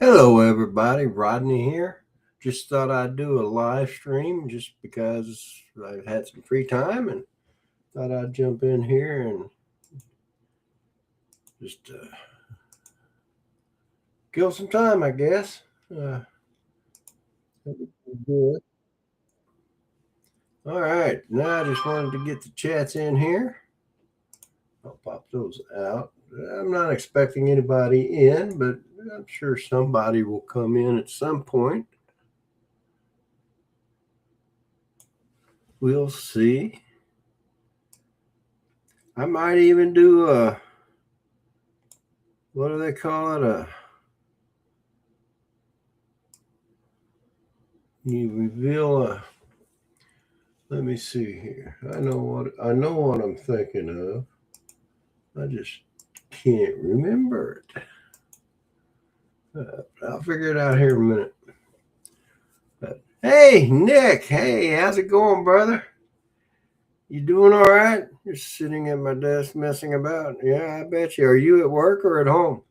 Hello everybody, Rodney here. Just thought I'd do a live stream just because I've had some free time and thought I'd jump in here and just kill some time, I guess. Good. All right, now I just wanted to get the chats in here. I'll pop those out. I'm not expecting anybody in, but I'm sure somebody will come in at some point. We'll see. I might even do a, what do they call it? You reveal a, let me see here. I know what I'm thinking of. I just can't remember it. I'll figure it out here in a minute. But, hey, Nick. Hey, how's it going, brother? You doing all right? You're sitting at my desk messing about. Yeah, I bet you. Are you at work or at home?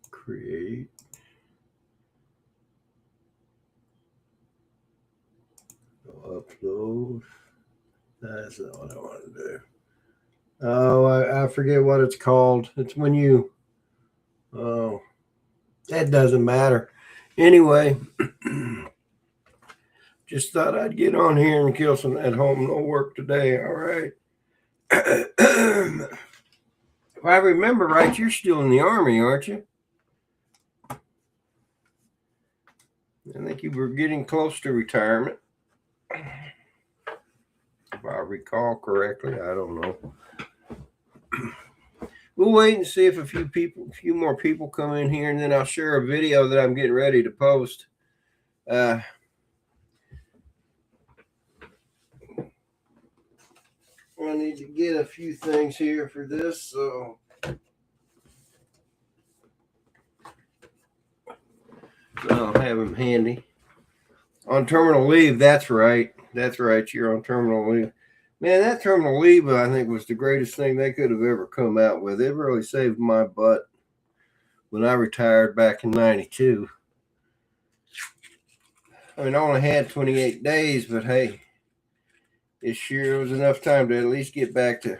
Create. Upload. That's not what I want to do. Oh, I forget what it's called. It's when you, oh, that doesn't matter. Anyway, just thought I'd get on here and kill some at home, no work today. All right. If I remember right, you're still in the Army, aren't you? I think you were getting close to retirement. If I recall correctly, I don't know. We'll wait and see if a few more people come in here, and then I'll share a video that I'm getting ready to post. I need to get a few things here for this, so I'll have them handy. On terminal leave, that's right. That's right. You're on terminal leave. Man, that terminal leave, I think, was the greatest thing they could have ever come out with. It really saved my butt when I retired back in '92. I mean, I only had 28 days, but hey, it sure was enough time to at least get back to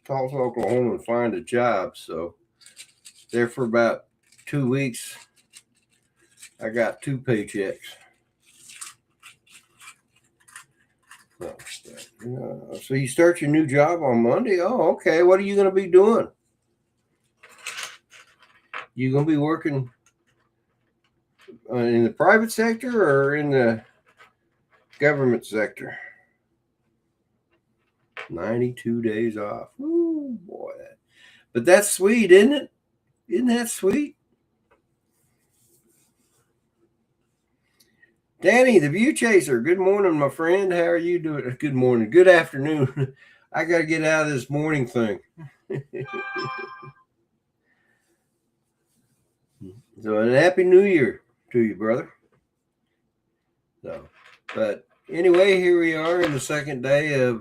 Tulsa, Oklahoma and find a job. So there for about 2 weeks, I got 2 paychecks. So you start your new job on Monday? Oh, okay. What are you going to be doing? You going to be working in the private sector or in the government sector? 92 days off. Ooh, boy. But that's sweet, isn't it? Isn't that sweet? Danny, the View Chaser. Good morning, my friend. How are you doing? Good morning. Good afternoon. I got to get out of this morning thing. So, a happy New Year to you, brother. So, but anyway, here we are in the second day of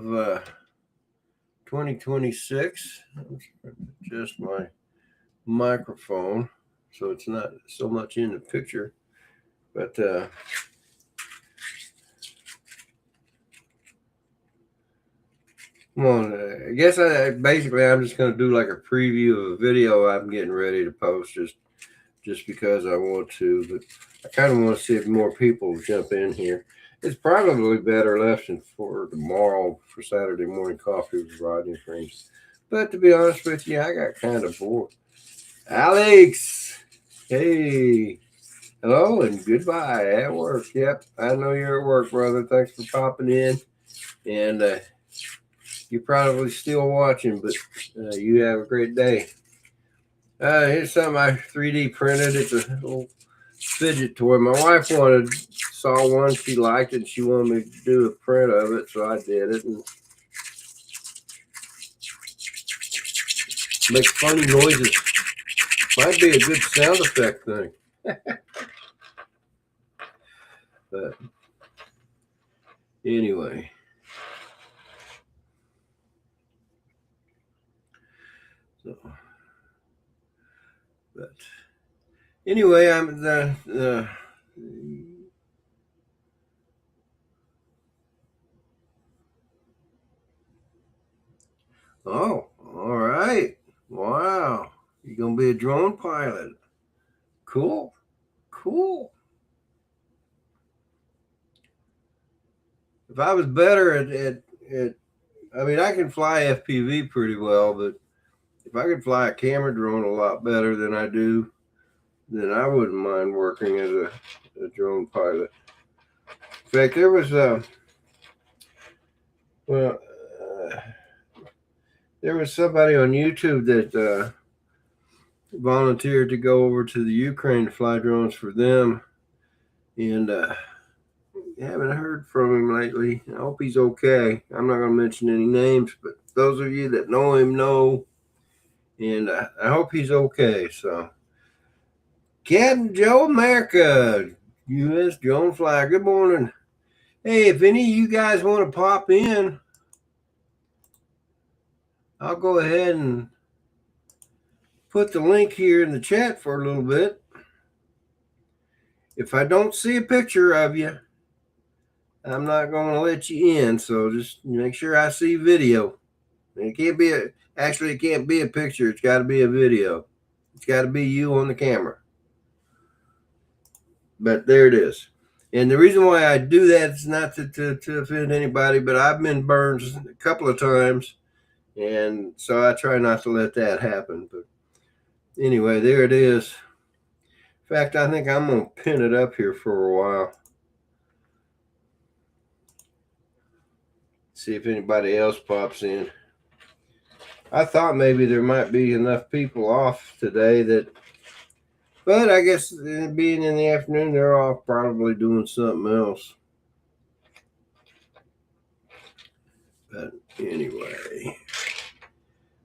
2026. Just my microphone, so it's not so much in the picture, but come on. I guess basically I'm just going to do like a preview of a video I'm getting ready to post just because I want to, but I kind of want to see if more people jump in here. It's probably better left for tomorrow for Saturday morning coffee with Rodney Friends. But to be honest with you, I got kind of bored. Alex, hey, hello and goodbye at work. Yep, I know you're at work, brother. Thanks for popping in. And you're probably still watching, but you have a great day. Here's something I 3D printed. It's a little fidget toy. My wife saw one, she liked it, and she wanted me to do a print of it, so I did it. And makes funny noises. Might be a good sound effect thing. But anyway, So, but anyway, I'm the oh, all right. Wow. You're gonna be a drone pilot. Cool. Cool. If I was better at I mean, I can fly FPV pretty well, but if I could fly a camera drone a lot better than I do, then I wouldn't mind working as a drone pilot. In fact, there was well, there was somebody on YouTube that volunteered to go over to the Ukraine to fly drones for them, and haven't heard from him lately. I hope he's okay. I'm not going to mention any names, but those of you that know him know, and I hope he's okay. So, Captain Joe America, U.S. Drone Flyer, good morning. Hey, if any of you guys want to pop in, I'll go ahead and put the link here in the chat for a little bit. If I don't see a picture of you, I'm not going to let you in. So just make sure I see video. It can't be it can't be a picture. It's got to be a video. It's got to be you on the camera. But there it is. And the reason why I do that is not to offend anybody, but I've been burned a couple of times. And so I try not to let that happen. But anyway, there it is. In fact, I think I'm going to pin it up here for a while. See if anybody else pops in. I thought maybe there might be enough people off today that, but I guess being in the afternoon, they're off probably doing something else. But anyway.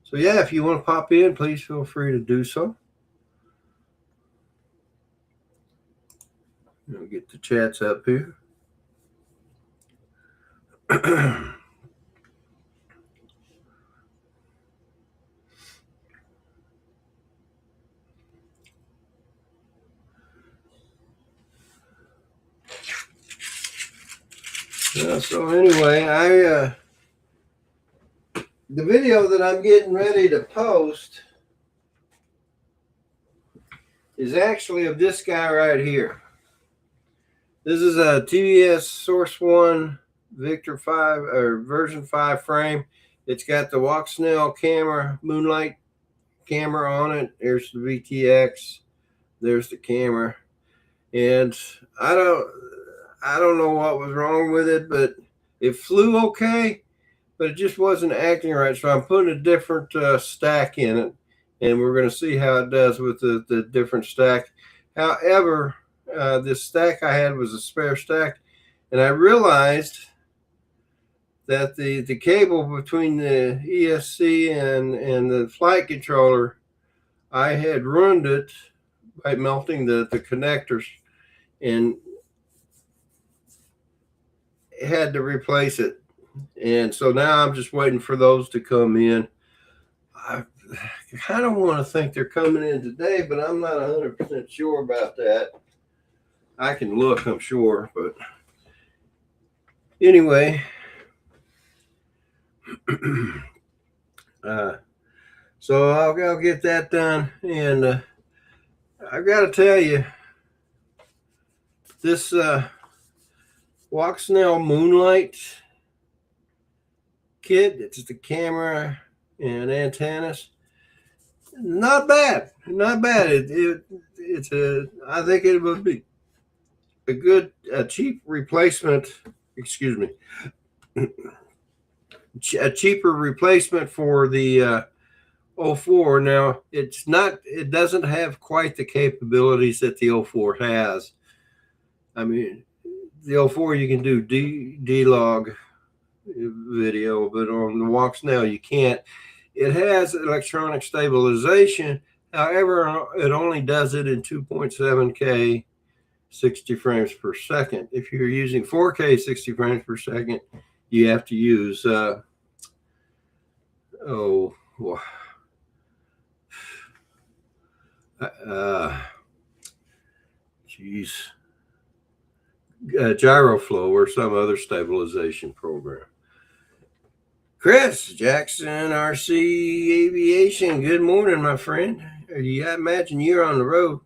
So yeah, if you want to pop in, please feel free to do so. I'll get the chats up here. So anyway, the video that I'm getting ready to post is actually of this guy right here. This is a TVS Source 1 Victor 5 or version 5 frame. It's got the Walksnail camera, Moonlight camera on it. There's the VTX. There's the camera. And I don't know what was wrong with it, but it flew okay, but it just wasn't acting right. So I'm putting a different stack in it, and we're going to see how it does with the different stack. However, this stack I had was a spare stack, and I realized that the cable between the ESC and the flight controller, I had ruined it by melting the connectors, and had to replace it. And so now I'm just waiting for those to come in. I kind of want to think they're coming in today, but I'm not 100% sure about that. I can look, I'm sure, but anyway. So I'll get that done, and I've got to tell you, this Walksnail Moonlight kit, it's the camera and antennas, not bad, not bad. It's I think it would be a cheap replacement. Excuse me. A cheaper replacement for the 04. Now it doesn't have quite the capabilities that the 04 has. I mean, the 04 you can do D-log video, but on the Walksnail you can't. It has electronic stabilization. However, it only does it in 2.7K 60 frames per second. If you're using 4K 60 frames per second, you have to use Geez, Gyroflow or some other stabilization program. Chris Jackson, RC Aviation. Good morning, my friend. I imagine you're on the road,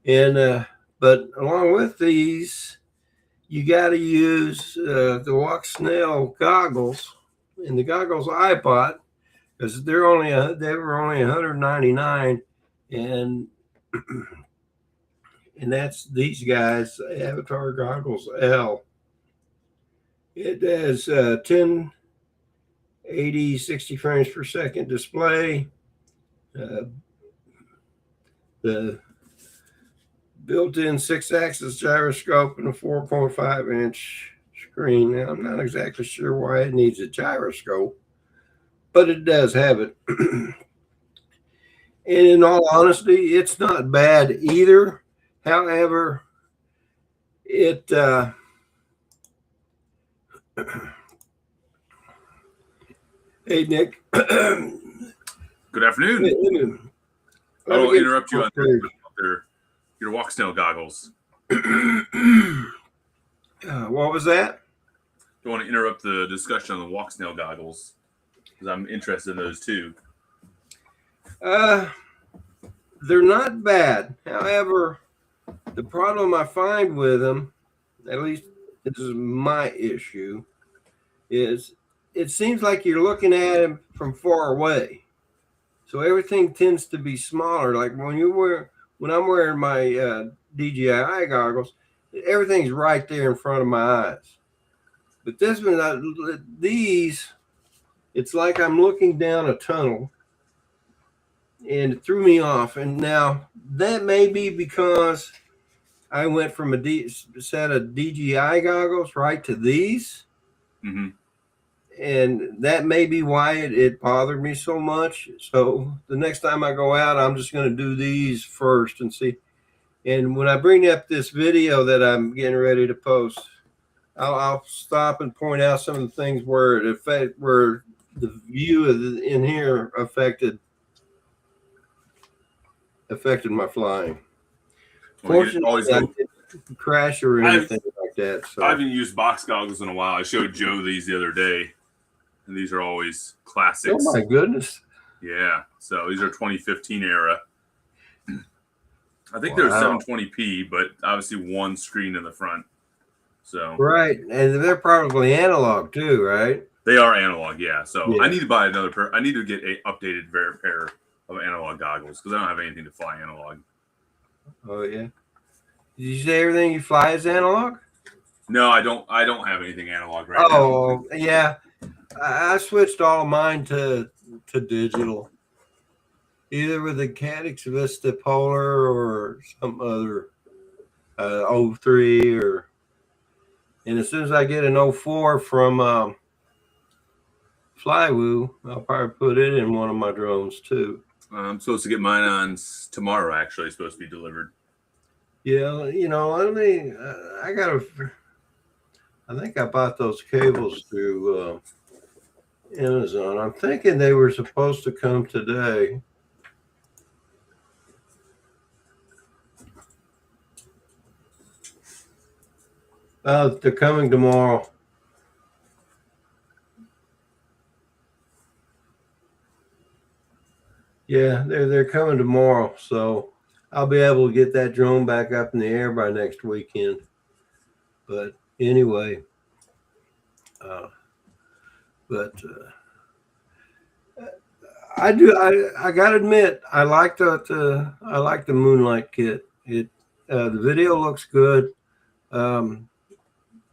and but along with these, you got to use the Walk Snail goggles, and the goggles I bought because they were only 199, and and that's these guys, Avatar Goggles L. It has 1080 60 frames per second display. The built-in 6-axis gyroscope and a 4.5-inch screen. Now, I'm not exactly sure why it needs a gyroscope, but it does have it. And in all honesty, it's not bad either. However, it hey Nick. Good afternoon. I will interrupt you on your Walk Snail goggles. What was that? Don't want to interrupt the discussion on the Walk Snail goggles because I'm interested in those too. They're not bad. However, the problem I find with them, at least this is my issue, is it seems like you're looking at them from far away. So everything tends to be smaller. Like when I'm wearing my DJI goggles, everything's right there in front of my eyes. But this one, it's like I'm looking down a tunnel, and it threw me off. And now that may be because I went from a set of DJI goggles right to these. Mm-hmm. And that may be why it bothered me so much. So the next time I go out, I'm just going to do these first and see. And when I bring up this video that I'm getting ready to post, I'll stop and point out some of the things where where the view in here affected my flying. Fortunately, I didn't crash or anything like that. So I haven't used box goggles in a while. I showed Joe these the other day, and these are always classics. Oh my goodness! Yeah, so these are 2015 era. I think they're 720p, but obviously one screen in the front. So right, and they're probably analog too, right? They are analog, yeah. So yeah. I need to buy another pair. I need to get an updated pair of analog goggles because I don't have anything to fly analog. Oh yeah. Did you say everything you fly is analog? No, I don't. I don't have anything analog right now. Oh yeah, I switched all of mine to digital, either with the Cadix Vista Polar or some other 03 or. And as soon as I get an 04 from Flywoo, I'll probably put it in one of my drones too. I'm supposed to get mine on tomorrow. Actually, it's supposed to be delivered. Yeah, I think I bought those cables through Amazon. I'm thinking they were supposed to come today. They're coming tomorrow. Yeah, they're coming tomorrow, so I'll be able to get that drone back up in the air by next weekend. But anyway, I gotta admit, I like the Moonlight kit. The video looks good.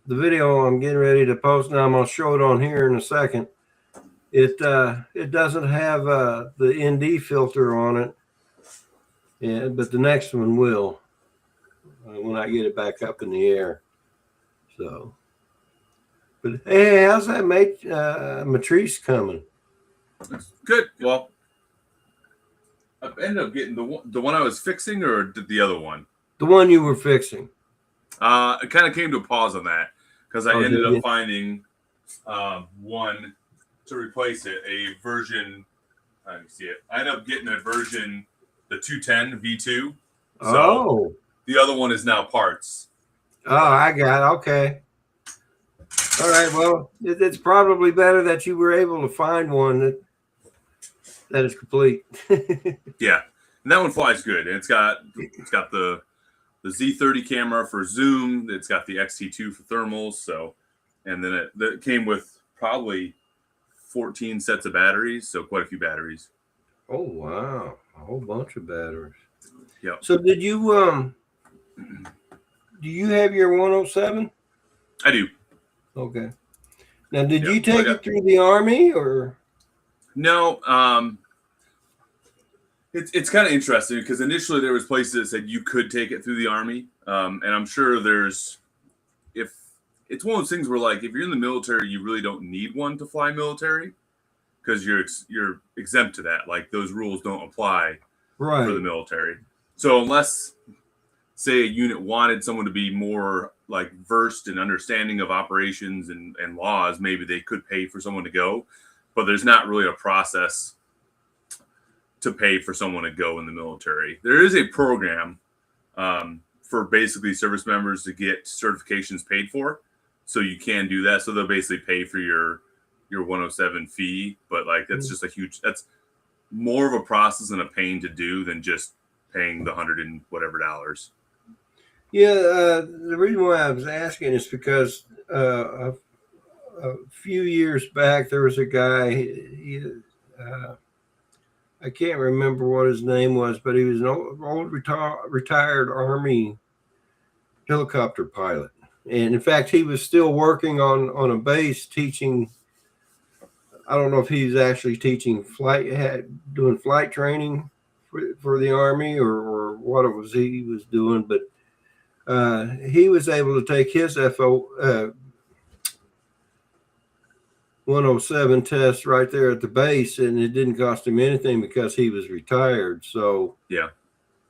The video I'm getting ready to post now, I'm gonna show it on here in a second. It doesn't have the ND filter on it, but the next one will when I get it back up in the air. So, but hey, how's that Matrice coming? It's good. Well, I ended up getting the one I was fixing, or the other one. The one you were fixing. It kind of came to a pause on that because I ended up finding one to replace it, a version. Let me see it. I ended up getting a version the 210 V2. So Oh. the other one is now parts. Oh, I got it. Okay. All right. Well, it's probably better that you were able to find one that is complete. Yeah, and that one flies good. And it's got the Z30 camera for zoom. It's got the XT2 for thermals. So, and then it came with probably 14 sets of batteries. So quite a few batteries. Oh wow, a whole bunch of batteries. Yep. So did you do you have your 107? I do. Okay. Now, did you take it through the Army or? No. It's kind of interesting because initially there was places that said you could take it through the Army, and I'm sure if it's one of those things where like if you're in the military, you really don't need one to fly military because you're exempt to that. Like those rules don't apply for the military. So unless, say, a unit wanted someone to be more like versed in understanding of operations and laws, maybe they could pay for someone to go, but there's not really a process to pay for someone to go in the military. There is a program for basically service members to get certifications paid for, so you can do that. So they'll basically pay for your 107 fee, but like that's just that's more of a process and a pain to do than just paying the $100 and whatever dollars. Yeah, the reason why I was asking is because a few years back there was a guy. I can't remember what his name was, but he was an old retired Army helicopter pilot, and in fact, he was still working on a base teaching. I don't know if he's actually teaching doing flight training for the Army or what it was he was doing, but he was able to take his 107 test right there at the base, and it didn't cost him anything because he was retired. So yeah,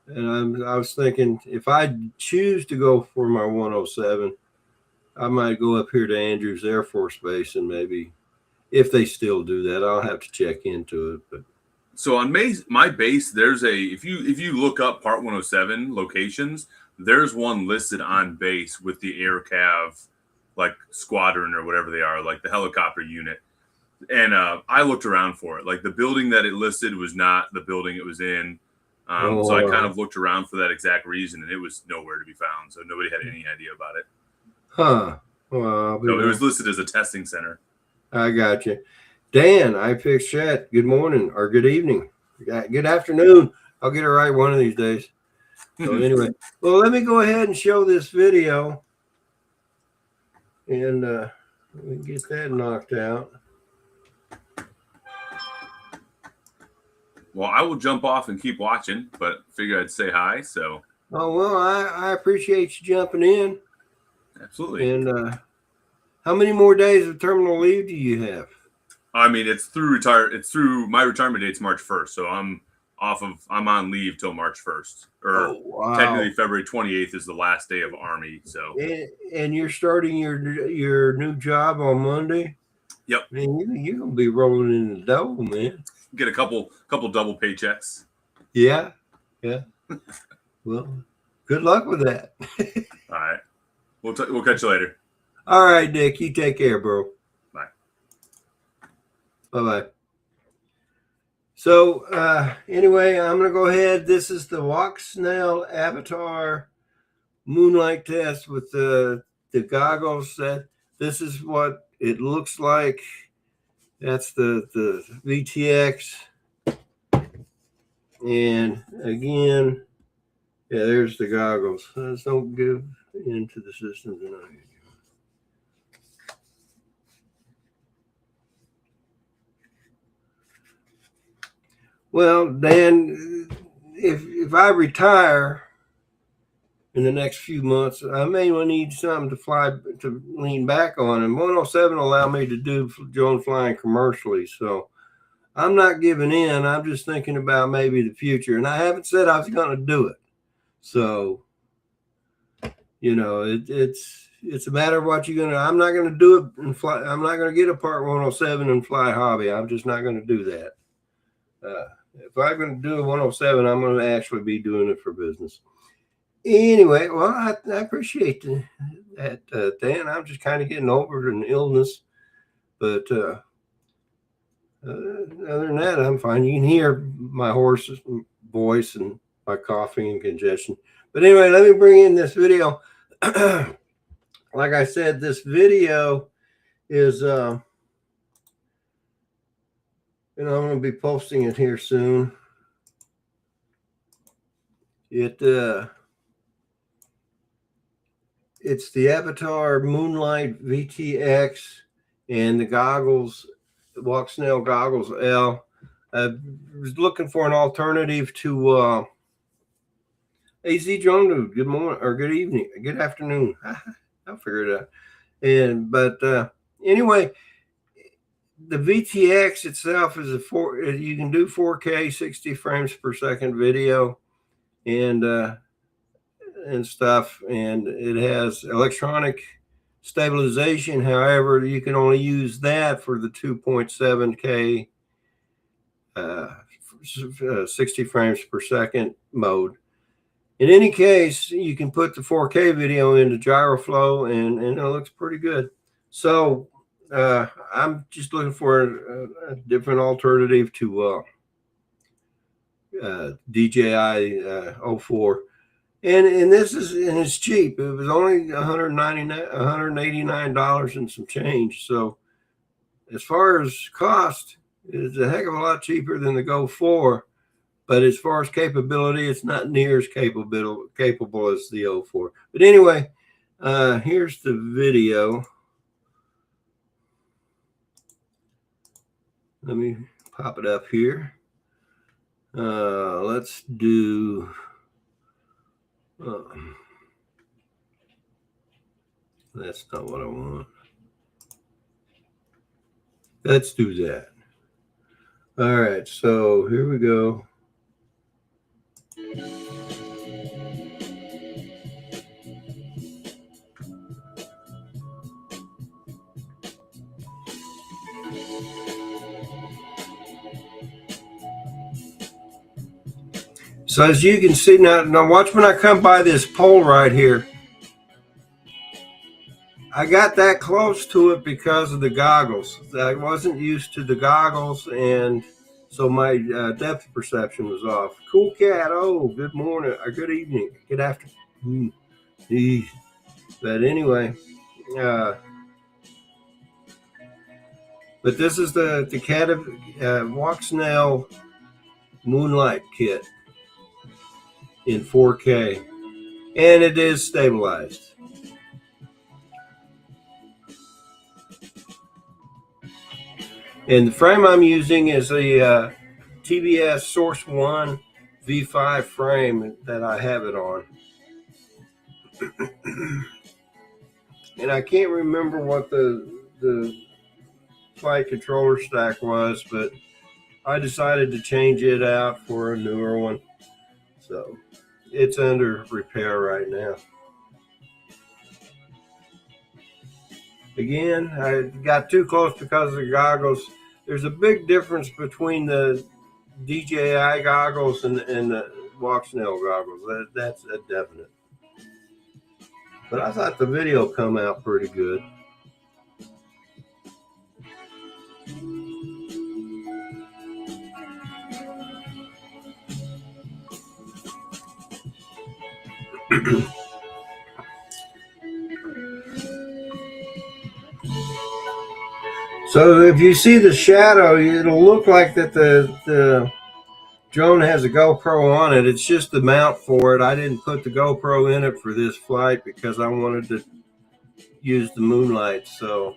and I was thinking if I choose to go for my 107, I might go up here to Andrews Air Force Base and maybe. If they still do that, I'll have to check into it. But so on my base, there's if you look up Part 107 locations, there's one listed on base with the air cav, like squadron or whatever they are, like the helicopter unit. And I looked around for it. Like the building that it listed was not the building it was in. So I kind of looked around for that exact reason, and it was nowhere to be found. So nobody had any idea about it. Huh. Well, no, it was listed as a testing center. I got you. Dan, I fixed chat. Good morning or good evening. Good afternoon. I'll get it right one of these days. So anyway, well, let me go ahead and show this video. And we can get that knocked out. Well, I will jump off and keep watching, but figure I'd say hi. So. Oh, well, I appreciate you jumping in. Absolutely. And how many more days of terminal leave do you have? I mean, it's through my retirement date's March 1st. So I'm on leave till March 1st. Or technically February 28th is the last day of Army. So and you're starting your new job on Monday? Yep. Man, you're gonna be rolling in the dough, man. Get a couple double paychecks. Yeah. Yeah. Well, good luck with that. All right. We'll catch you later. All right, Dick. You take care, bro. Bye. Bye-bye. So anyway, I'm going to go ahead. This is the Walk Snail Avatar Moonlight test with the goggles. This is what it looks like. That's the VTX. And again, yeah, there's the goggles. Let's don't give into the system tonight. Well, Dan, if I retire in the next few months, I may need something to lean back on. And 107 will allow me to do drone flying commercially. So I'm not giving in. I'm just thinking about maybe the future. And I haven't said I was going to do it. So, you know, it's a matter of what you're going to. I'm not going to do it and fly. I'm not going to get a Part 107 and fly hobby. I'm just not going to do that. If I'm going to do a 107, I'm going to actually be doing it for business. Anyway, well, I appreciate that, Dan. I'm just kind of getting over an illness, but other than that, I'm fine. You can hear my horse's voice and my coughing and congestion. But anyway, let me bring in this video. Like I said, this video is, I'm going to be posting it here soon. It's the Avatar Moonlight VTX and the goggles, Walk Snail Goggles L. I was looking for an alternative to AZ Drone Dude. Good morning or good evening, good afternoon. I'll figure it out. But anyway, the VTX itself is you can do 4K 60 frames per second video and stuff, and it has electronic stabilization. However, you can only use that for the 2.7K 60 frames per second mode. In any case, you can put the 4K video into GyroFlow and it looks pretty good. So I'm just looking for a different alternative to DJI 04. And this is, and it's cheap. It was only $189 and some change. So as far as cost, it's a heck of a lot cheaper than the Go 4. But as far as capability, it's not near as capable as the 04. But anyway, here's the video. Let me pop it up here. Let's do... that's not what I want. Let's do that. All right, so here we go. So as you can see now watch when I come by this pole right here. I got that close to it because of the goggles. I wasn't used to the goggles, and so my depth perception was off. Cool cat. Oh, good morning or good evening. Good afternoon. But anyway, but this is the cat Walk Snail Moonlight kit in 4K, and it is stabilized. And the frame I'm using is a TBS Source 1 V5 frame that I have it on. And I can't remember what the flight controller stack was, but I decided to change it out for a newer one. So it's under repair right now. Again, I got too close because of the goggles. There's a big difference between the DJI goggles and the Walk Snail goggles. That's a definite. But I thought the video come out pretty good. So if you see the shadow, it'll look like that the drone has a GoPro on it. It's just the mount for it. I didn't put the GoPro in it for this flight because I wanted to use the Moonlight. So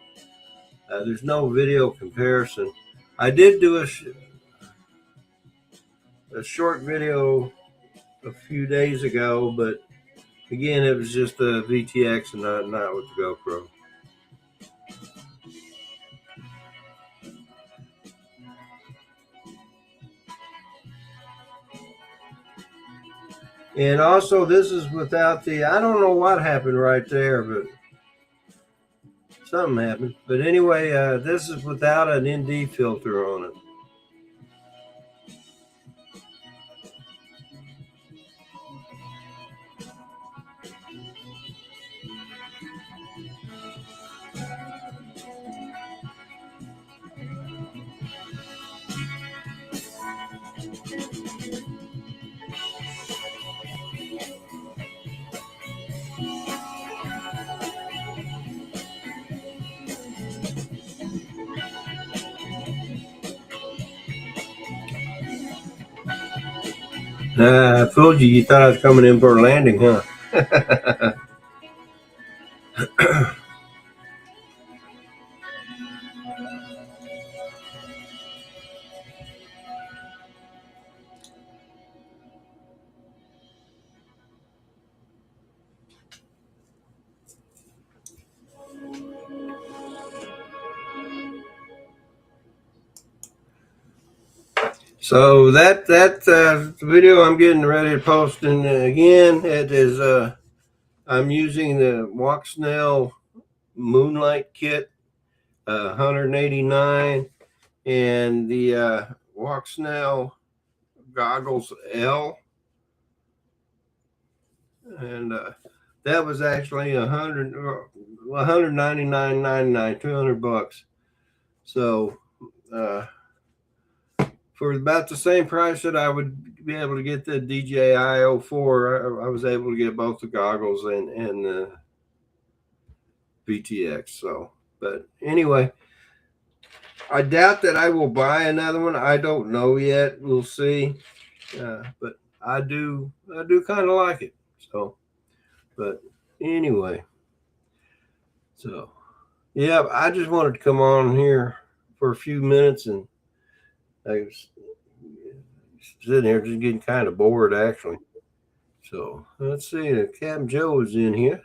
there's no video comparison. I did do a short video a few days ago, but again, it was just a VTX and not with the GoPro. And also, this is without the, I don't know what happened right there, but something happened. But anyway, this is without an ND filter on it. I fooled you. You thought I was coming in for a landing, huh? So that video I'm getting ready to post, and again, it is I'm using the Walksnail Moonlight Kit 189 and the Walksnail Goggles L, and that was actually 199.99, $200. So for about the same price that I would be able to get the DJI 04, I was able to get both the goggles and the VTX. So, but anyway, I doubt that I will buy another one. I don't know yet. We'll see. But I do kind of like it. So, but anyway, so yeah, I just wanted to come on here for a few minutes, and I was sitting here just getting kind of bored actually. So let's see. Captain Joe is in here.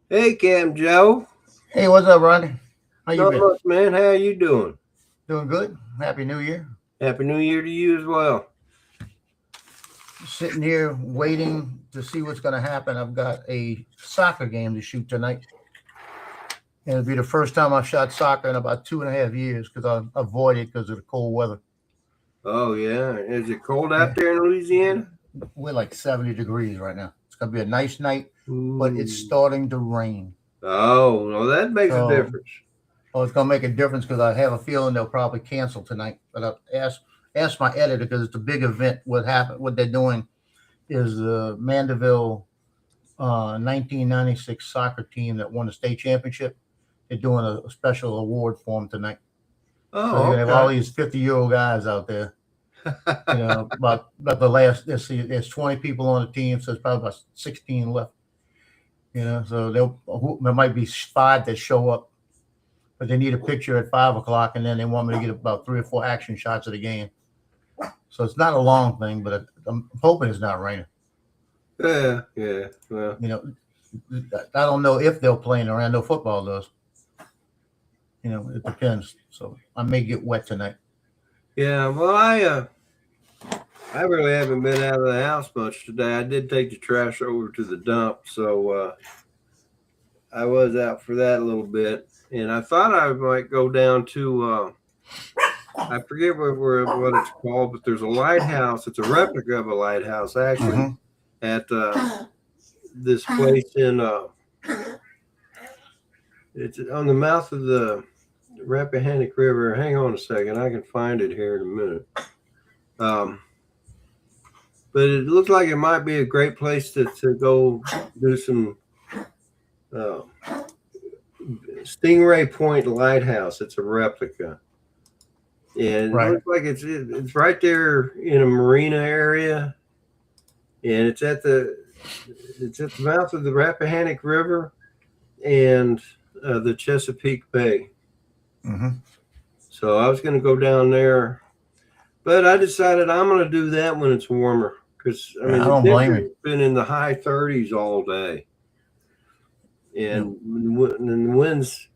Hey, Captain Joe. Hey, what's up, Rodney? How you been? Not much, man. How you doing? Doing good. Happy New Year. Happy New Year to you as well. Sitting here waiting to see what's going to happen. I've got a soccer game to shoot tonight. And it'll be the first time I've shot soccer in about 2.5 years because I avoided because of the cold weather. Oh, yeah. Is it cold out there in Louisiana? We're like 70 degrees right now. It's going to be a nice night, Ooh. but it's starting to rain. Oh, well, that makes a difference. Oh, it's going to make a difference because I have a feeling they'll probably cancel tonight. But I asked my editor because it's a big event. What they're doing is the Mandeville 1996 soccer team that won the state championship. They're doing a special award for them tonight. Oh, so they have all these 50-year-old guys out there. You know, about the last. There's 20 people on the team, so it's probably about 16 left. You know, so there might be 5 that show up, but they need a picture at 5 o'clock, and then they want me to get about 3 or 4 action shots of the game. So it's not a long thing, but I'm hoping it's not raining. Yeah. Well, you know, I don't know if they'll play in Orlando football does. You know, it depends. So I may get wet tonight. Yeah. Well, I really haven't been out of the house much today. I did take the trash over to the dump, so I was out for that a little bit, and I thought I might go down to I forget what it's called, but there's a lighthouse. It's a replica of a lighthouse, actually, at this place in it's on the mouth of the Rappahannock River. Hang on a second, I can find it here in a minute. But it looks like it might be a great place to go do some Stingray Point Lighthouse. It's a replica. And it looks like it's right there in a marina area, and it's at the mouth of the Rappahannock River and the Chesapeake Bay. So I was going to go down there, but I decided I'm going to do that when it's warmer because I don't blame you. It's been in the high 30s all day, and the winds.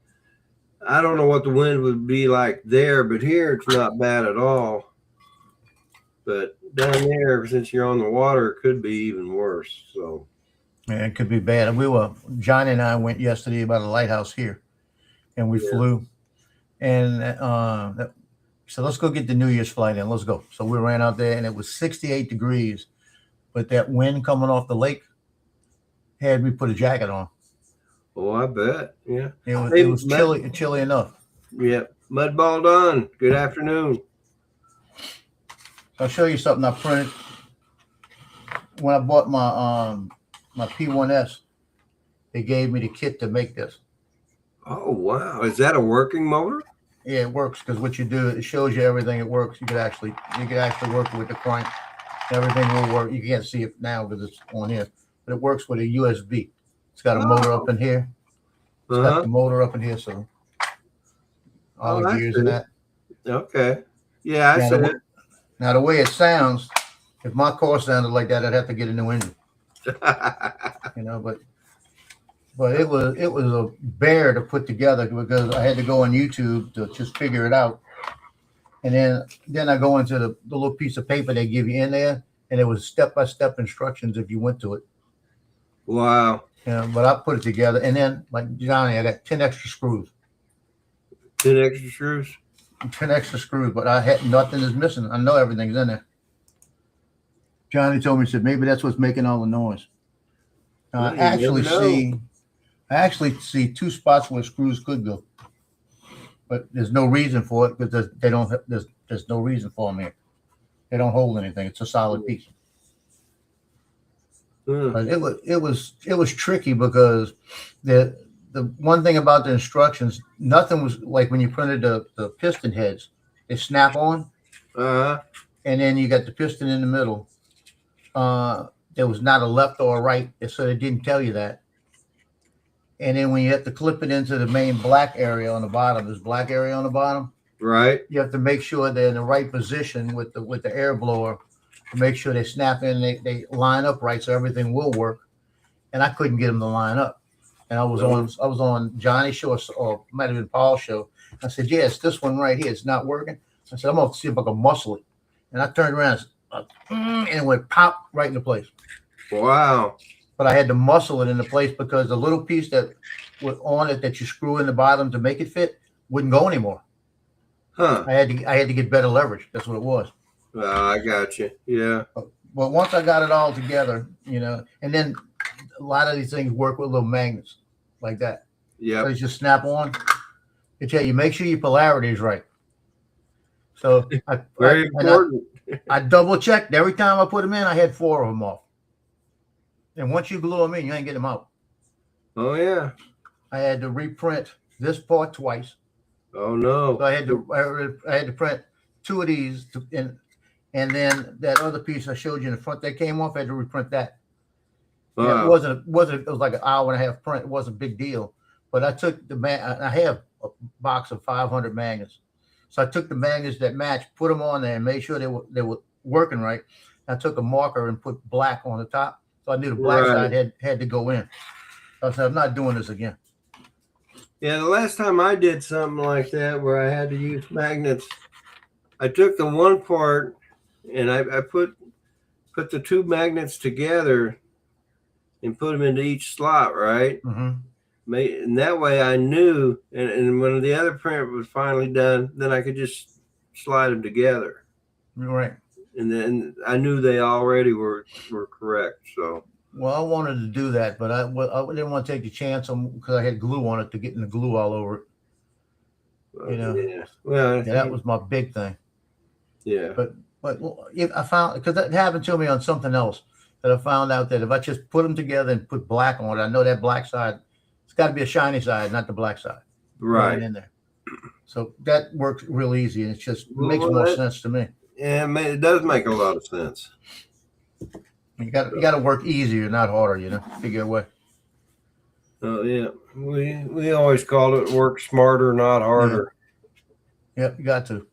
I don't know what the wind would be like there, but here it's not bad at all. But down there, since you're on the water, it could be even worse. So yeah, it could be bad. John and I went yesterday about a lighthouse here, and we flew. And so let's go get the New Year's flight in. Let's go. So we ran out there, and it was 68 degrees, but that wind coming off the lake had me put a jacket on. Oh, I bet. Yeah. It was chilly enough. Yeah. Mudball Don, good afternoon. I'll show you something I printed. When I bought my P1S, they gave me the kit to make this. Oh, wow. Is that a working motor? Yeah, it works because what you do, it shows you everything. It works. You could actually work with the crank. Everything will work. You can't see it now because it's on here, but it works with a USB. It's got a motor up in here. It's got the motor up in here, so all the gears in that. Okay. Yeah, I see it. Now the way it sounds, if my car sounded like that, I'd have to get a new engine. You know, but it was a bear to put together because I had to go on YouTube to just figure it out. And then I go into the little piece of paper they give you in there, and it was step-by-step instructions if you went to it. Wow. Yeah, but I put it together, and then like Johnny, I got 10 extra screws. 10 extra screws? 10 extra screws, but I had nothing is missing. I know everything's in there. Johnny told me, he said, maybe that's what's making all the noise. I actually see 2 spots where screws could go, but there's no reason for it because there's no reason for them here. They don't hold anything. It's a solid piece. But it was tricky because the one thing about the instructions, nothing was like when you printed the piston heads, they snap on, and then you got the piston in the middle. There was not a left or a right, so they didn't tell you that. And then when you have to clip it into the main black area on the bottom, there's black area on the bottom. Right. You have to make sure they're in the right position with the air blower to make sure they snap in, they line up right, so everything will work. And I couldn't get them to line up. And I was on Johnny's show or might have been Paul's show. I said, yeah, it's this one right here. It's not working. I said, I'm gonna see if I can muscle it. And I turned around and it went pop right into place. Wow. But I had to muscle it into place because the little piece that was on it that you screw in the bottom to make it fit wouldn't go anymore. Huh. I had to get better leverage. That's what it was. I got you. Yeah. But once I got it all together, you know, and then a lot of these things work with little magnets like that. Yeah. So you just snap on. They tell you, make sure your polarity is right. So Very important. I double checked every time I put them in. I had 4 of them off. And once you glue them in, you ain't getting them out. Oh yeah. I had to reprint this part twice. Oh no. So I had to print 2 of these, and then that other piece I showed you in the front that came off, I had to reprint that. Wow. It was like an hour and a half print. It wasn't a big deal, but I took I have a box of 500 magnets, so I took the magnets that match, put them on there, and made sure they were working right. I took a marker and put black on the top, so I knew the black side had to go in. So I said, I'm not doing this again. Yeah, the last time I did something like that where I had to use magnets, I took the one part and I put the 2 magnets together and put them into each slot, right? Mm-hmm. And that way I knew, and when the other print was finally done, then I could just slide them together. Right. And then I knew they already were correct, so. Well, I wanted to do that, but I didn't want to take the chance because I had glue on it to get the glue all over it. You know, yeah. Well, that was my big thing. Yeah. But I found, because that happened to me on something else, that I found out that if I just put them together and put black on it, I know that black side, it's got to be a shiny side, not the black side. Right. In there. So that works real easy, and it just makes more sense to me. Yeah, it does make a lot of sense. You got to work easier, not harder. You know, figure a way. Oh yeah, we always call it work smarter, not harder. Yep, you got to.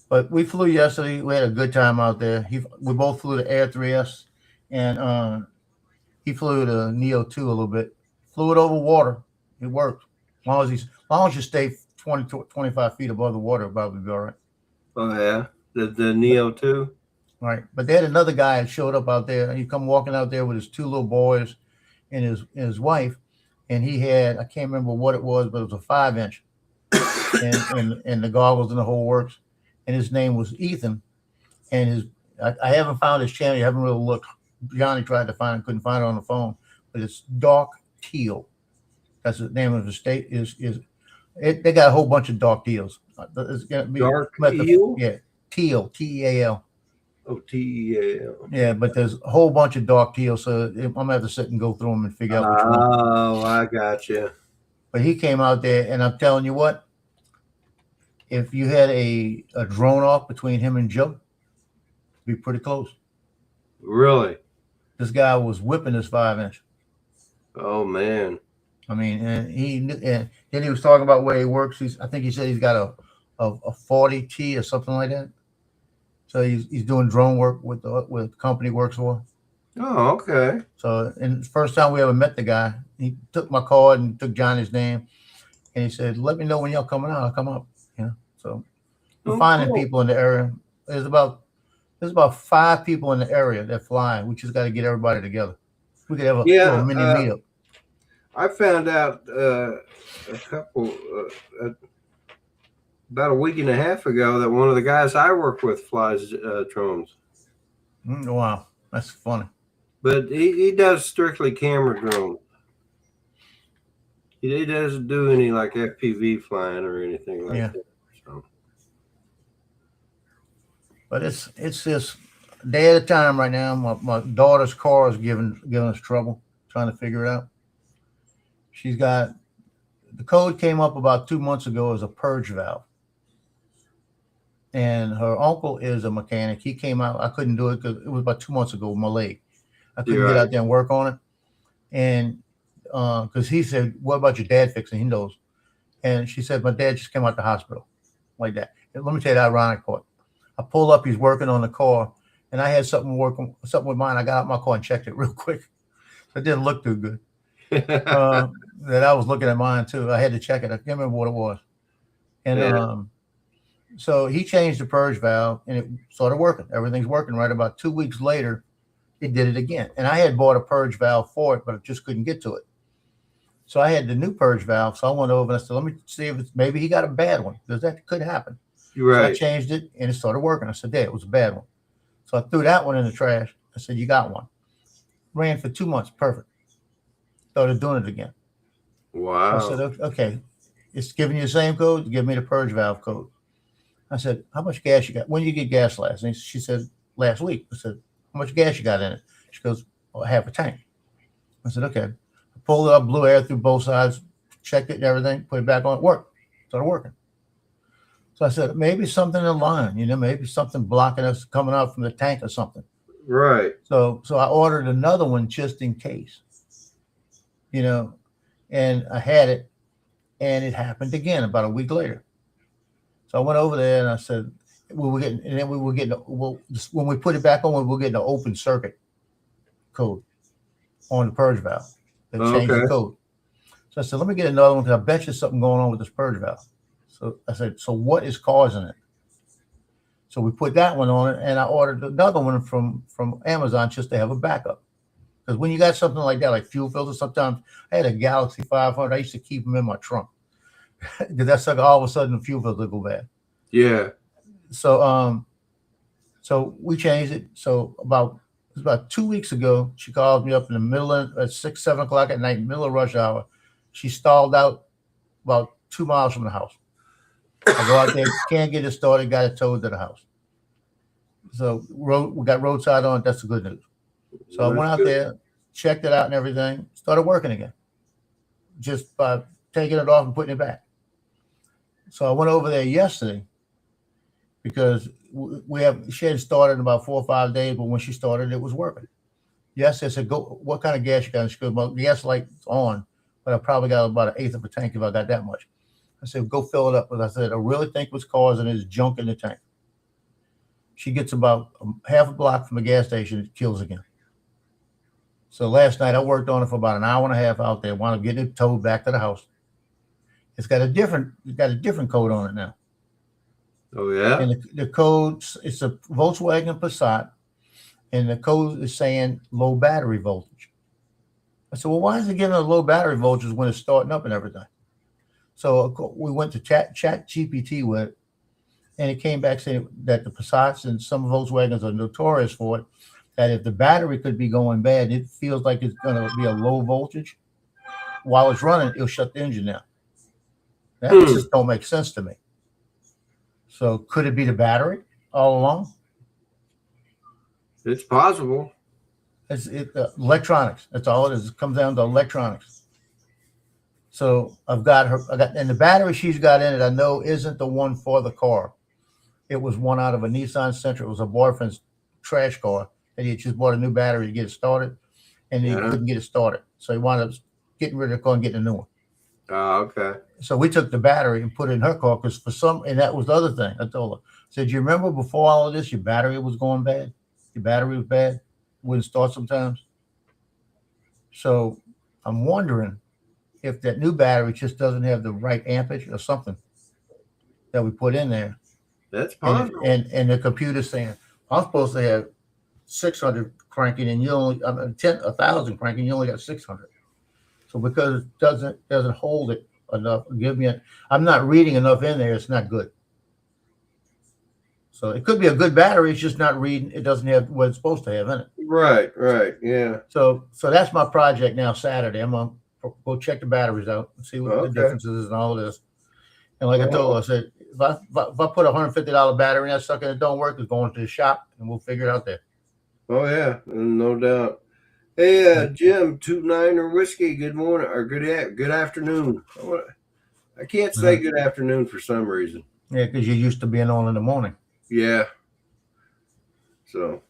But we flew yesterday. We had a good time out there. We both flew the Air 3S, and he flew the Neo 2 a little bit. Flew it over water. It worked. As long as you stay 20 to 25 feet above the water, it'll probably be all right. Oh yeah, the Neo 2. Right, but they had another guy that showed up out there. He come walking out there with his 2 little boys and his wife, and he had, I can't remember what it was, but it was a 5-inch, and the goggles and the whole works. And his name was Ethan, and I haven't found his channel. I haven't really looked. Johnny tried to find it, couldn't find it on the phone, but it's Dark Teal. That's the name of the state. They got a whole bunch of dark teals. It's gonna be Dark Teal? Yeah, Teal, Teal. Oh, Teal. Yeah, but there's a whole bunch of dark teals, so I'm gonna have to sit and go through them and figure out which one. Oh, I got you. But he came out there, and I'm telling you what, if you had a drone off between him and Joe, it'd be pretty close. Really? This guy was whipping his 5-inch. Oh man. I mean, and then he was talking about where he works. I think he said he's got a 40T or something like that. So he's doing drone work with the company he works for. Oh, okay. So, and the first time we ever met the guy, he took my card and took Johnny's name, and he said, "Let me know when y'all coming out. I'll come up." You know, so we're finding cool. people in the area. There's about 5 people in the area that fly. We just got to get everybody together. We could have a little mini meetup. I found out about a week and a half ago that one of the guys I work with flies drones. Wow, that's funny. But he does strictly camera drones. He doesn't do any like FPV flying or anything like that. So. But it's just day at a time right now. My daughter's car is giving us trouble trying to figure it out. She's got the code came up about 2 months ago as a purge valve. And her uncle is a mechanic. He came out. I couldn't do it because it was about 2 months ago with my leg. I couldn't get out there and work on it. And because he said, "What about your dad fixing?" He knows. And she said, "My dad just came out the hospital," like that. And let me tell you the ironic part. I pull up, he's working on the car, and I had something with mine. I got out my car and checked it real quick. It didn't look too good. That I was looking at mine too. I had to check it. I can't remember what it was. And so he changed the purge valve, and it started working. Everything's working right. About 2 weeks later, it did it again. And I had bought a purge valve for it, but I just couldn't get to it. So I had the new purge valve. So I went over and I said, "Let me see if maybe he got a bad one, because that could happen." Right. So I changed it, and it started working. I said, "Yeah, it was a bad one." So I threw that one in the trash. I said, "You got one." Ran for 2 months. Perfect. Started doing it again. Wow. So I said, "Okay, it's giving you the same code. Give me the purge valve code." I said, "How much gas you got? When did you get gas last?" And she said, "Last week." I said, "How much gas you got in it?" She goes, "Oh, half a tank." I said, "Okay." I pulled it up, blew air through both sides, checked it and everything, put it back on. It worked. Started working. So I said, maybe something in line, maybe something blocking us coming out from the tank or something. Right. So I ordered another one just in case, and I had it, and it happened again about a week later. So I went over there and I said, when we put it back on, we were getting an open circuit code on the purge valve. They changed the code. So I said, let me get another one, because I bet you something going on with this purge valve. So I said, so what is causing it? So we put that one on it, and I ordered another one from Amazon just to have a backup. Because when you got something like that, like fuel filters, sometimes I had a Galaxy 500. I used to keep them in my trunk because that sucker, all of a sudden the fuel filter go bad. Yeah. So we changed it. So about 2 weeks ago, she called me up in the middle at 6, 7 o'clock at night, middle of rush hour. She stalled out about 2 miles from the house. I go out there, can't get it started, got it towed to the house. So we got roadside on it. That's the good news. So I went out there, checked it out and everything, started working again, just by taking it off and putting it back. So I went over there yesterday because she had started in about 4 or 5 days, but when she started, it was working. Yesterday I said, "Go, what kind of gas you got?" And she goes, "Well, the gas light's on, but I probably got about 1/8 of a tank if I got that much." I said, "Go fill it up." But I said, "I really think what's causing it is junk in the tank." She gets about half a block from the gas station, it kills again. So last night I worked on it for about an hour and a half out there, wound up getting it towed back to the house. It's got a different code on it now. Oh yeah. And the code, it's a Volkswagen Passat, and the code is saying low battery voltage. I said, "Well, why is it giving a low battery voltage when it's starting up and everything?" So we went to chat GPT with it, and it came back saying that the Passats and some Volkswagens are notorious for it, that if the battery could be going bad, it feels like it's going to be a low voltage. While it's running, it'll shut the engine down. That just don't make sense to me. So could it be the battery all along? It's possible. It's electronics. That's all it is. It comes down to electronics. So I've got her. And the battery she's got in it, I know isn't the one for the car. It was one out of a Nissan Sentra. It was a boyfriend's trash car, and he had just bought a new battery to get it started, and he couldn't get it started. So he wound up getting rid of the car and getting a new one. Oh, okay. So we took the battery and put it in her car because and that was the other thing. I told her, I said, you remember before all of this, your battery was going bad? Your battery was bad, wouldn't start sometimes. So I'm wondering if that new battery just doesn't have the right ampage or something that we put in there. That's possible. And the computer's saying, I'm supposed to have 600 cranking and you only, 1,000 cranking, you only got 600. So because it doesn't hold it enough, I'm not reading enough in there, it's not good. So it could be a good battery, it's just not reading, it doesn't have what it's supposed to have in it. Right, yeah. So that's my project now Saturday. I'm gonna go check the batteries out and see what the differences is and all of this. And like I told her, I said, if I put a $150 battery in that sucker and it don't work, it's going to the shop and we'll figure it out there. Oh yeah, no doubt. Hey, Jim, 29er whiskey. Good morning or good afternoon. I can't say good afternoon for some reason. Yeah, because you're used to being on in the morning. Yeah. So,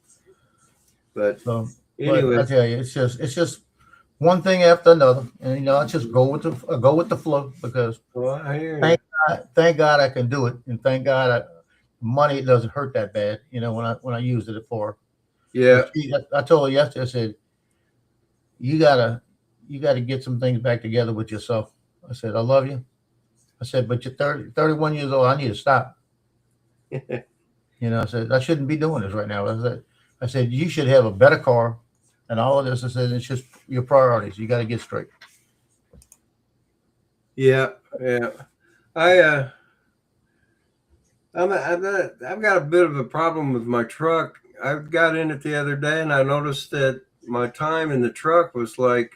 but anyway, I tell you, it's just one thing after another, and I just go with the flow because I hear thank God I can do it, and thank God money doesn't hurt that bad. When I used it for. Yeah. I told her yesterday. I said, you gotta get some things back together with yourself. I said, I love you. I said, but you're 31 years old. I need to stop. I said, I shouldn't be doing this right now. I said, you should have a better car and all of this. I said, it's just your priorities. You got to get straight. Yeah. I've got a bit of a problem with my truck. I got in it the other day and I noticed that my time in the truck was like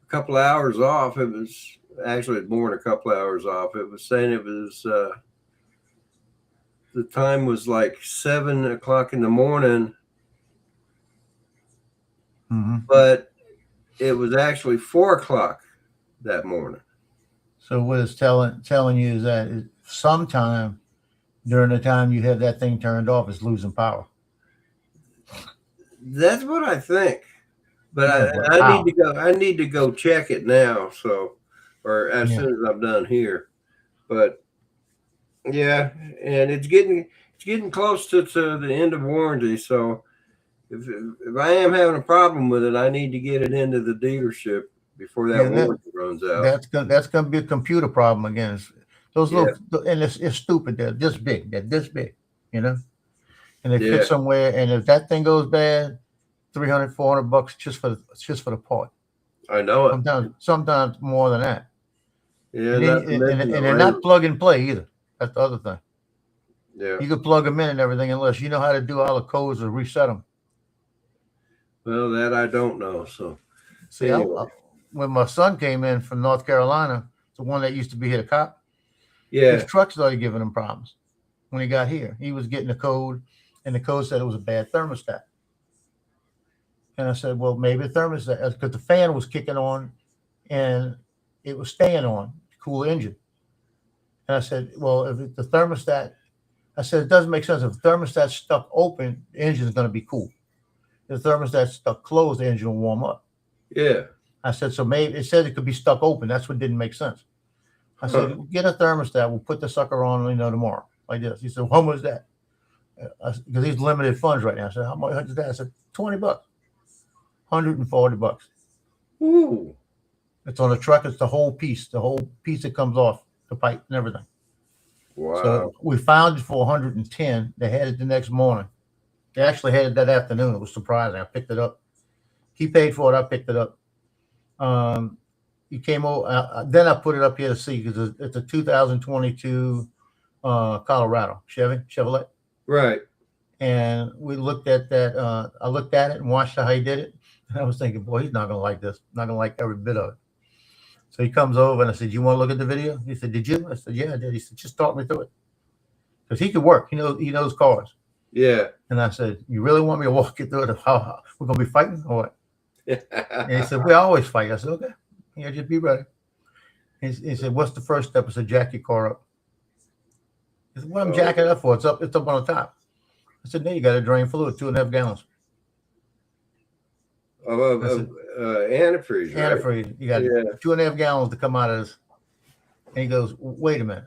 a couple of hours off. It was actually more than a couple of hours off. It was saying it was the time was like 7 o'clock in the morning, but it was actually 4 o'clock that morning. So what it's telling you is that sometime during the time you have that thing turned off, it's losing power. That's what I think, but I need to go check it now. So, or as soon as I'm done here, but yeah, and it's getting close to the end of warranty. So if I am having a problem with it, I need to get it into the dealership before that warranty runs out. That's gonna be a computer problem again. Those little, and it's stupid. They're this big. And they fit somewhere. And if that thing goes bad, $300, $400 just for the part. I know it. Sometimes more than that. Yeah, and they're not plug and play either. That's the other thing. Yeah, you can plug them in and everything unless you know how to do all the codes or reset them. Well, that I don't know. So, see, anyway. When my son came in from North Carolina, the one that used to be here, the cop, his truck started giving him problems. When he got here, he was getting the code, and the code said it was a bad thermostat. And I said, well, maybe a thermostat, because the fan was kicking on, and it was staying on to cool the engine. And I said, well, if the thermostat, I said, it doesn't make sense. If the thermostat's stuck open, the engine is going to be cool. If the thermostat's stuck closed, the engine will warm up. Yeah. I said, so maybe it said it could be stuck open. That's what didn't make sense. I said, get a thermostat. We'll put the sucker on, tomorrow like this. He said, how much is that? Because he's limited funds right now. I said, how much is that? I said, $20, $140. Ooh. It's on the truck. It's the whole piece that comes off the pipe and everything. Wow. So we found it for $110. They had it the next morning. They actually had it that afternoon. It was surprising. I picked it up. He paid for it. I picked it up. He came over. Then I put it up here to see because it's a 2022 Colorado Chevrolet. Right. And we looked at that. I looked at it and watched how he did it. And I was thinking, boy, he's not going to like this. Not going to like every bit of it. So he comes over and I said, you want to look at the video? He said, did you? I said, yeah, I did. He said, just talk me through it. Because he could work. He knows cars. Yeah. And I said, you really want me to walk you through it? How we're going to be fighting or what? And he said, we always fight. I said, okay. Yeah, just be ready. He said, "What's the first step?" I said, "Jack your car up." He said, "What I'm jacking it up for? It's up on the top." I said, "No, you got to drain fluid, 2.5 gallons." Antifreeze, right? Antifreeze. You got 2.5 gallons to come out of this. And he goes, "Wait a minute."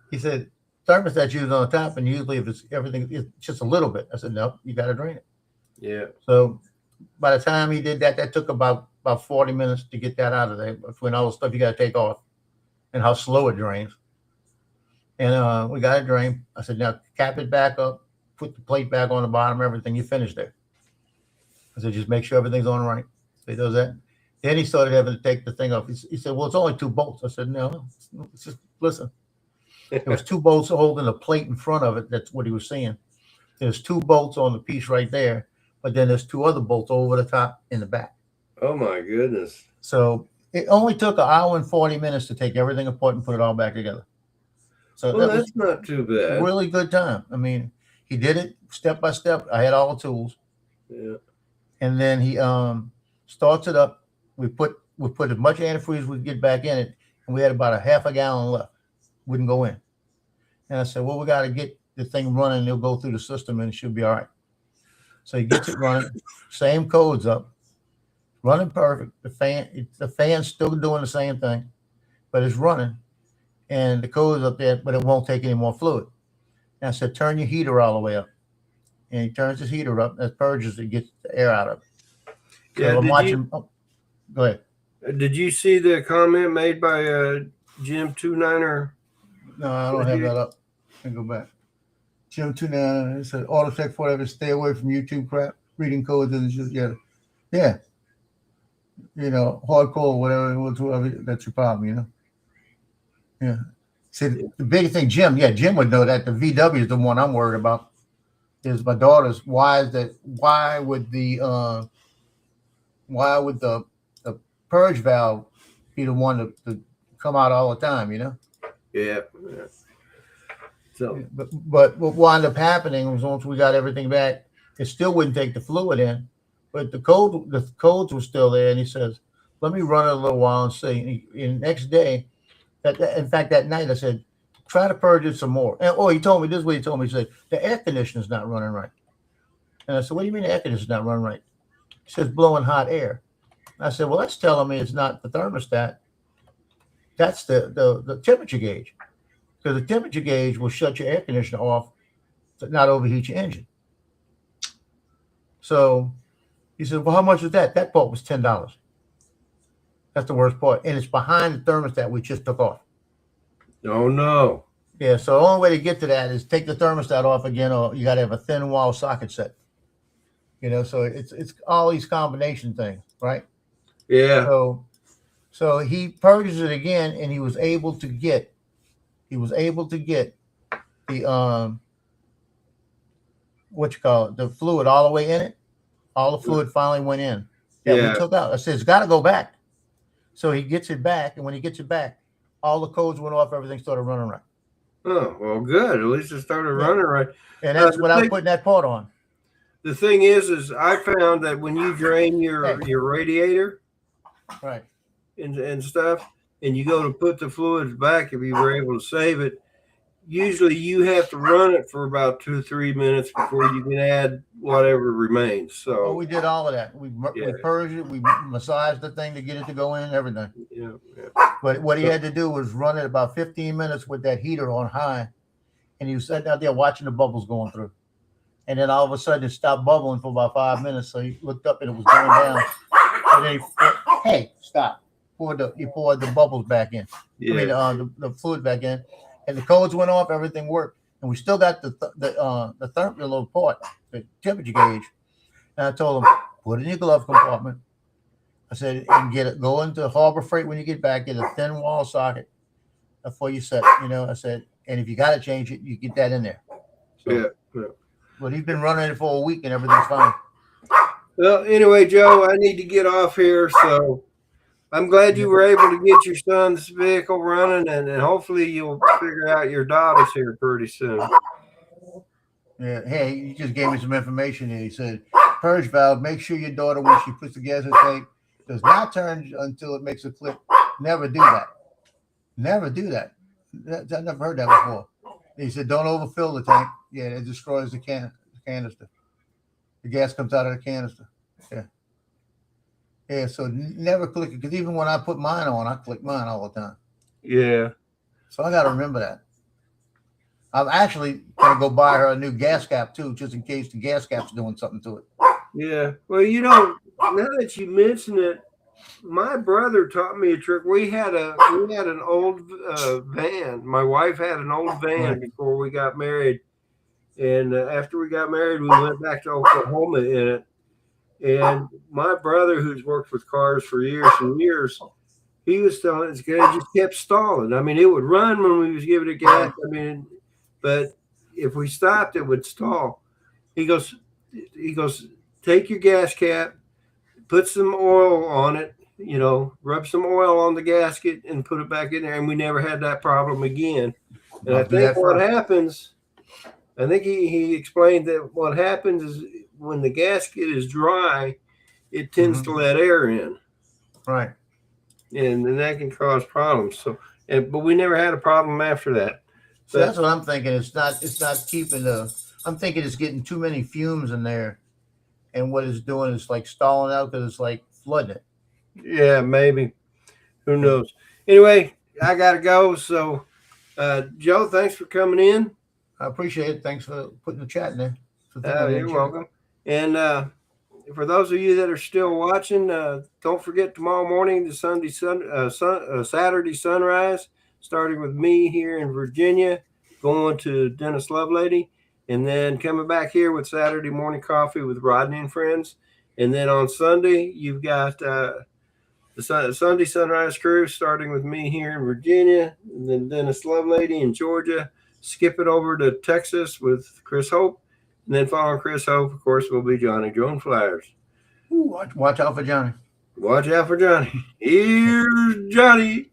he said, "Thermostat's used on the top, and usually if it's everything, it's just a little bit." I said, "No, you got to drain it." Yeah. So by the time he did that, that took about 40 minutes to get that out of there between all the stuff you got to take off and how slow it drains. And we got it drained. I said, "Now cap it back up, put the plate back on the bottom, everything. You finished there." I said, "Just make sure everything's on right." So he does that. Then he started having to take the thing off. He said, "Well, it's only 2 bolts." I said, "No, it's just, listen." There was 2 bolts holding the plate in front of it. That's what he was saying. There's 2 bolts on the piece right there, but then there's 2 other bolts over the top in the back. Oh my goodness. So it only took 1 hour and 40 minutes to take everything apart and put it all back together. So Well, that that's not too was a bad. really good time. I mean, he did it step by step. I had all the tools. Yeah. And then he starts it up. We put as much antifreeze as we could get back in it, and we had about 1/2 gallon left. Wouldn't go in. And I said, "Well, we got to get the thing running. It'll go through the system, and it should be all right." So he gets it running. Same codes up, running perfect. The fan's still doing the same thing, but it's running, and the code's up there, but it won't take any more fluid. And I said, "Turn your heater all the way up." And he turns his heater up. That purges it, gets the air out of it. So Yeah, I'm watching. Go ahead. Did you see the comment made by Jim 29er? No, I don't have that up. Let me go back. Jim 29 said, "Autotech whatever, stay away from YouTube crap. Reading codes and just yeah. You know, hardcore, whatever, that's your problem, you know." Yeah. See, the big thing, Jim would know that the VW is the one I'm worried about. Is my daughter's why would the purge valve be the one to come out all the time, you know? Yeah. So, But what wound up happening was once we got everything back, it still wouldn't take the fluid in, but the codes were still there. And he says, "Let me run it a little while and see." And the next day, in fact, that night I said, "Try to purge it some more." And he told me this is what he told me. He said, "The air conditioner's not running right." And I said, "What do you mean the air conditioner's not running right?" He says, "Blowing hot air." I said, "Well, that's telling me it's not the thermostat. That's the temperature gauge. Because the temperature gauge will shut your air conditioner off to not overheat your engine." So he said, "Well, how much was that?" That part was $10. That's the worst part. And it's behind the thermostat we just took off. oh no. Yeah, so the only way to get to that is take the thermostat off again, or you got to have a thin wall socket set. You know, so it's all these combination things, right? Yeah. So he purges it again, and he was able to get the the fluid all the way in it. All the fluid finally went in that we took out. I said, "It's got to go back." So he gets it back, and when he gets it back, all the codes went off. Everything started running right. Oh, well, good. At least it started running right. And that's without putting that part on. The thing is I found that when you drain your radiator, right, and stuff, and you go to put the fluids back, if you were able to save it, usually you have to run it for about 2 or 3 minutes before you can add whatever remains. So we did all of that. We purged it, we massaged the thing to get it to go in, everything. Yeah. But what he had to do was run it about 15 minutes with that heater on high, and he was sitting out there watching the bubbles going through. And then all of a sudden it stopped bubbling for about 5 minutes. So he looked up and it was going down. And then hey, stop. He poured the bubbles back in. Yeah. I mean, the fluid back in. And the codes went off, everything worked. And we still got the little part, the temperature gauge. And I told him, put it in your glove compartment. I said, and go into Harbor Freight when you get back, get a thin wall socket before you set it. You know, I said, and if you got to change it, you get that in there. So, yeah. But he's been running it for a week and everything's fine. Well, anyway, Joe, I need to get off here. So I'm glad you were able to get your son's vehicle running, and hopefully you'll figure out your daughter's here pretty soon. Yeah. Hey, he just gave me some information here. He said, purge valve, make sure your daughter, when she puts the gas in tank, does not turn until it makes a click never do that. Never do that. I never heard that before. He said, don't overfill the tank. Yeah, it destroys the canister. The gas comes out of the canister. Yeah. Yeah, so never click it, because even when I put mine on, I click mine all the time. Yeah. So I got to remember that. I'm actually going to go buy her a new gas cap too, just in case the gas cap's doing something to it. Yeah. Well, you know, now that you mention it, my brother taught me a trick. We had an old van. My wife had an old van before we got married, and after we got married, we went back to Oklahoma in it. And my brother, who's worked with cars for years and years, he was telling us it just kept stalling. I mean, it would run when we was giving it gas. I mean, but if we stopped, it would stall. He goes, take your gas cap, put some oil on it, you know, rub some oil on the gasket and put it back in there. And we never had that problem again. And I think what happens, I think he explained that what happens is when the gasket is dry, it tends to let air in. Right. And then that can cause problems. So, but we never had a problem after that. So that's what I'm thinking. It's not keeping I'm thinking it's getting too many fumes in there. And what it's doing is like stalling out because it's like flooding it. Yeah, maybe. Who knows? Anyway, I got to go. So, Joe, thanks for coming in. I appreciate it. Thanks for putting the chat in there. You're welcome. And for those of you that are still watching, don't forget tomorrow morning, the Saturday sunrise, starting with me here in Virginia, going to Dennis Lovelady, and then coming back here with Saturday morning coffee with Rodney and friends. And then on Sunday, you've got the Sunday sunrise cruise, starting with me here in Virginia, and then Dennis Lovelady in Georgia. Skip it over to Texas with Chris Hope. And then following Chris Hope, of course, will be Johnny Drone Flyers. Ooh, watch out for Johnny. Watch out for Johnny. Here's Johnny.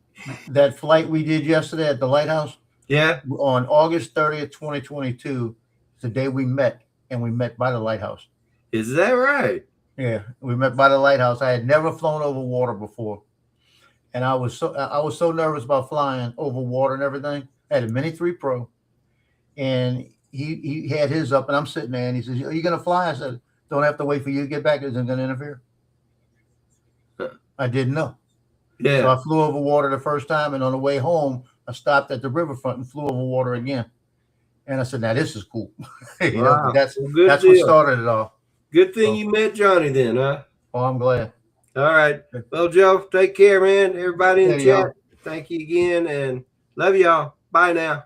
That flight we did yesterday at the lighthouse. Yeah. On August 30th, 2022, is the day we met, and we met by the lighthouse. Is that right? Yeah, we met by the lighthouse. I had never flown over water before, and I was so nervous about flying over water and everything. I had a Mini 3 Pro, and he had his up, and I'm sitting there, and he says, "Are you going to fly?" I said, "Don't have to wait for you to get back. It isn't going to interfere." I didn't know. Yeah. So I flew over water the first time, and on the way home, I stopped at the riverfront and flew over water again. And I said, "Now this is cool." You know, that's what started it all. Good thing you met Johnny then, huh? Oh, I'm glad. All right. Well, Joe, take care, man. Everybody in the chat, thank you again, and love y'all. Bye now.